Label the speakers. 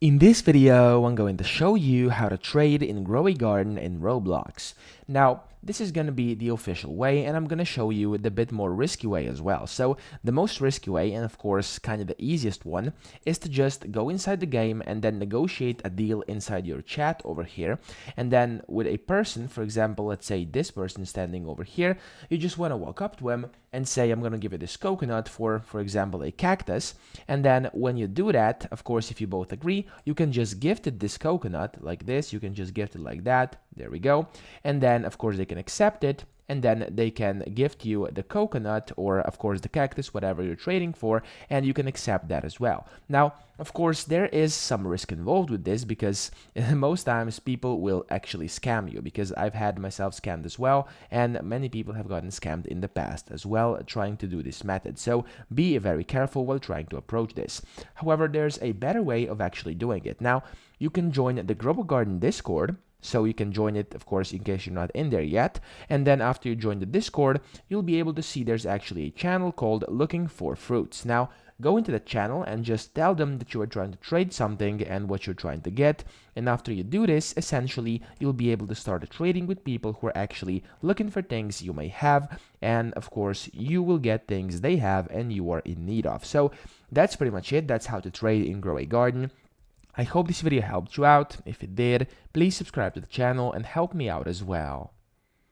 Speaker 1: In this video, I'm going to show you how to trade in Grow a Garden in Roblox. Now, this is going to be the official way, and I'm going to show you the bit more risky way as well. So, the most risky way, and of course, kind of the easiest one, is to just go inside the game and then negotiate a deal inside your chat over here. And then with a person, for example, let's say this person standing over here, you just want to walk up to him and say, I'm going to give you this coconut for example, a cactus. And then when you do that, of course, if you both agree, you can just gift it this coconut like this. You can just gift it like that. There we go. And then, of course, they can accept it. And then they can gift you the coconut or, of course, the cactus, whatever you're trading for, and you can accept that as well. Now, of course, there is some risk involved with this because most times people will actually scam you, because I've had myself scammed as well, and many people have gotten scammed in the past as well trying to do this method. So be very careful while trying to approach this. However, there's a better way of actually doing it. Now, you can join the Grow a Garden Discord. So you can join it, of course, in case you're not in there yet. And then after you join the Discord, you'll be able to see there's actually a channel called Looking for Fruits. Now, go into the channel and just tell them that you are trying to trade something and what you're trying to get. And after you do this, essentially, you'll be able to start trading with people who are actually looking for things you may have. And of course, you will get things they have and you are in need of. So that's pretty much it. That's how to trade in Grow a Garden. I hope this video helped you out. If it did, please subscribe to the channel and help me out as well.